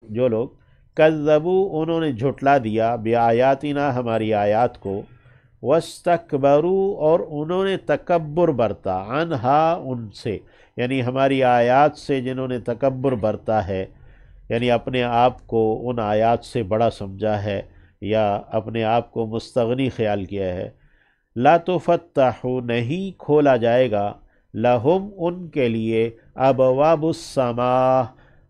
جو لوگ کذبو انہوں نے جھٹلا دیا بآیاتنا ہماری آیات کو، واستکبرو اور انہوں نے تکبر برتا، عنہا ان سے، یعنی ہماری آیات سے جنہوں نے تکبر برتا ہے، یعنی اپنے آپ کو ان آیات سے بڑا سمجھا ہے یا اپنے آپ کو مستغنی خیال کیا ہے، لا تفتح نہیں کھولا جائے گا، لہم ان کے لیے، ابواب السماء،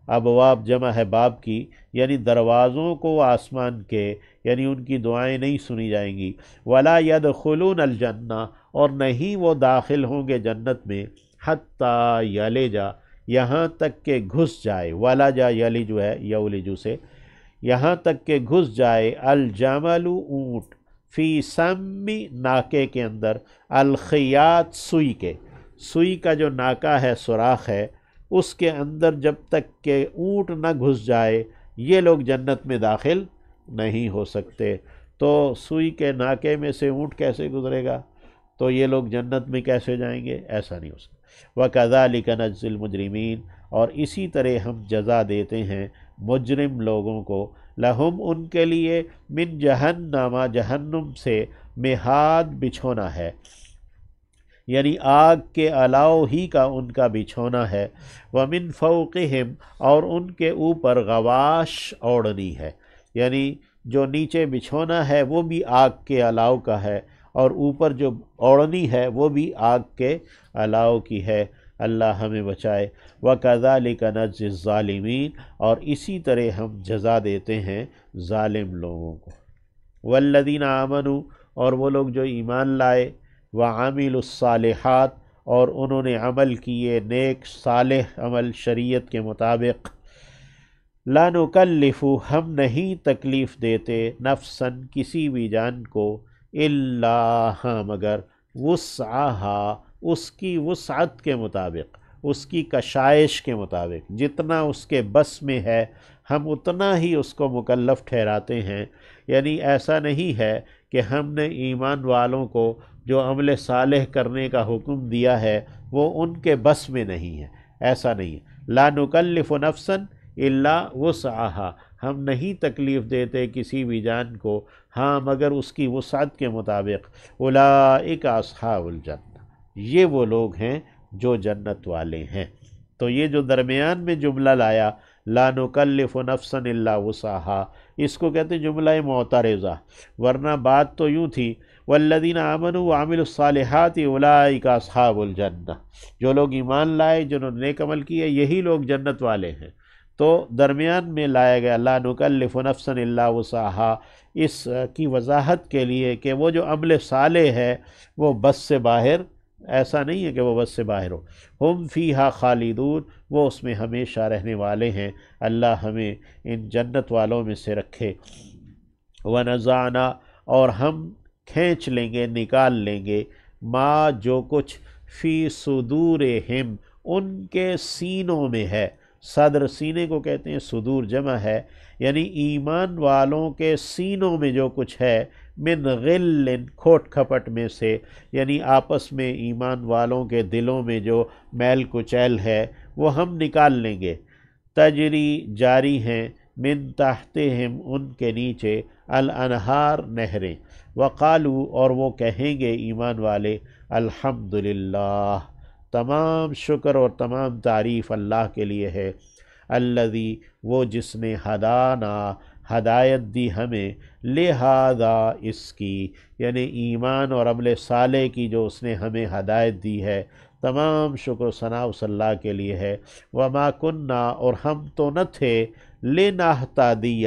ابواب جمع ہے باب کی، یعنی دروازوں کو آسمان کے، یعنی ان کی دعائیں نہیں سنی جائیں گی، ولا يدخلون الجنہ اور نہیں وہ داخل ہوں گے جنت میں، حتی یلجا یہاں تک کہ گھس جائے، ولجا یلج ہے یولجو سے، یہاں تک کہ گھس جائے، الجمل اونٹ، فی سم ناکے کے اندر، الخیاط سوئی کے، سوئی کا جو ناکا ہے سوراخ ہے اس کے اندر جب تک کہ اونٹ نہ گھس جائے یہ لوگ جنت میں داخل نہیں ہو سکتے۔ تو سوئی کے ناکے میں سے اونٹ کیسے گزرے گا؟ تو یہ لوگ جنت میں کیسے جائیں گے؟ ایسا نہیں ہو سکتا۔ وَكَذَلِكَ نَجْزِي الْمُجْرِمِينَ اور اسی طرح ہم جزا دیتے ہیں مجرم لوگوں کو، لہم ان کے لیے، من جہنم جہنم سے، مہاد بچھونا ہے، یعنی آگ کے الاؤ ہی کا ان کا بچھونا ہے، ومن فوقہم اور ان کے اوپر غواش اوڑھنی ہے، یعنی جو نیچے بچھونا ہے وہ بھی آگ کے الاؤ کا ہے اور اوپر جو اوڑھنی ہے وہ بھی آگ کے الاؤ کی ہے۔ اللہ ہمیں بچائے۔ وَكَذَلِكَ نَجْزِي الظَّالِمِينَ اور اسی طرح ہم جزا دیتے ہیں ظالم لوگوں کو۔ وَالَّذِينَ آمَنُوا اور وہ لوگ جو ایمان لائے، وَعَمِلُوا الصَّالِحَاتِ اور انہوں نے عمل کیے نیک صالح عمل شریعت کے مطابق، لا نکلف ہم نہیں تکلیف دیتے، نفساً کسی بھی جان کو، الا ہاں مگر، وسعہا اس کی وسعت کے مطابق، اس کی کشائش کے مطابق، جتنا اس کے بس میں ہے ہم اتنا ہی اس کو مکلف ٹھہراتے ہیں۔ یعنی ایسا نہیں ہے کہ ہم نے ایمان والوں کو جو عمل صالح کرنے کا حکم دیا ہے وہ ان کے بس میں نہیں ہے، ایسا نہیں ہے۔ لا نکلف نفسا الا وسعہا ہم نہیں تکلیف دیتے کسی بھی جان کو ہاں مگر اس کی وسعت کے مطابق۔ اولئک اصحاب الجنہ یہ وہ لوگ ہیں جو جنت والے ہیں۔ تو یہ جو درمیان میں جملہ لایا، لا نکلف نفسا الا وسعہا، اس کو کہتے ہیں جملہ معترضہ، ورنہ بات تو یوں تھی والذین آمنوا وعملوا الصالحات اولئک اصحاب الجنہ، جو لوگ ایمان لائے جنہوں نے نیک عمل کیے یہی لوگ جنت والے ہیں۔ تو درمیان میں لایا گیا لا نکلف نفسا الا وسعہا اس کی وضاحت کے لیے کہ وہ جو عمل صالح ہے وہ بس سے باہر، ایسا نہیں ہے کہ وہ بس سے باہر ہو، ہم فیہا خالدون وہ اس میں ہمیشہ رہنے والے ہیں۔ اللہ ہمیں ان جنت والوں میں سے رکھے۔ ونزعنا اور ہم کھینچ لیں گے، نکال لیں گے، ما جو کچھ، فی صدورہم ان کے سینوں میں ہے، صدر سینے کو کہتے ہیں، صدور جمع ہے، یعنی ایمان والوں کے سینوں میں جو کچھ ہے، من غل کھوٹ کھپٹ میں سے، یعنی آپس میں ایمان والوں کے دلوں میں جو میل کچیل ہے وہ ہم نکال لیں گے۔ تجری جاری ہیں، من تحتہم ان کے نیچے، الانہار نہریں، وقالو اور وہ کہیں گے ایمان والے، الحمدللہ تمام شکر اور تمام تعریف اللہ کے لیے ہے، الذی وہ جس نے ہدانا ہدایت دی ہمیں، لہذا اس کی، یعنی ایمان اور عمل صالح کی جو اس نے ہمیں ہدایت دی ہے، تمام شکر و ثنا اس اللہ کے لیے ہے۔ وما کننا اور ہم تو نہ تھے، لنہتدی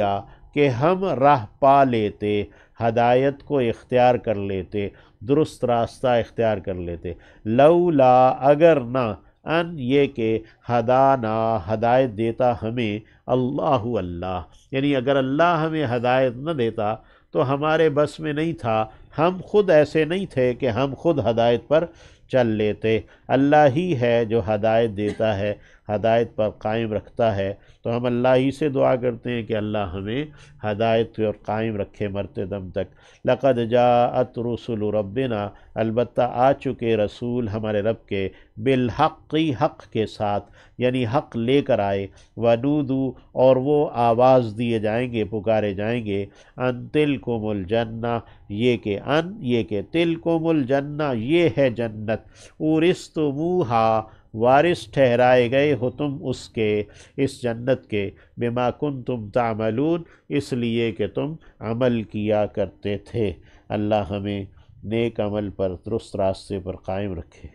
کہ ہم راہ پا لیتے، ہدایت کو اختیار کر لیتے، درست راستہ اختیار کر لیتے، لولا اگر نہ، ان یہ کہ ہدانا ہدایت دیتا ہمیں، اللہ اللہ، یعنی اگر اللہ ہمیں ہدایت نہ دیتا تو ہمارے بس میں نہیں تھا، ہم خود ایسے نہیں تھے کہ ہم خود ہدایت پر چل لیتے۔ اللہ ہی ہے جو ہدایت دیتا ہے، ہدایت پر قائم رکھتا ہے، تو ہم اللہ ہی سے دعا کرتے ہیں کہ اللہ ہمیں ہدایت پر قائم رکھے مرتے دم تک۔ لقد جاءت رسل ربنا، البتہ آ چکے رسول ہمارے رب کے، بالحق، حق کے ساتھ، یعنی حق لے کر آئے، ونودو، اور وہ آواز دیے جائیں گے، پکارے جائیں گے، ان تلکم الجنہ، یہ کہ تلکم الجنہ، یہ ہے جنت، اورثتموہا، وارث ٹھہرائے گئے ہو تم اس کے، اس جنت کے، بما کنتم تعملون، اس لیے کہ تم عمل کیا کرتے تھے۔ اللہ ہمیں نیک عمل پر، درست راستے پر قائم رکھے۔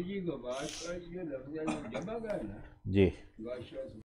جی کو بات کا یہ لفظ جمع گیا نا جی۔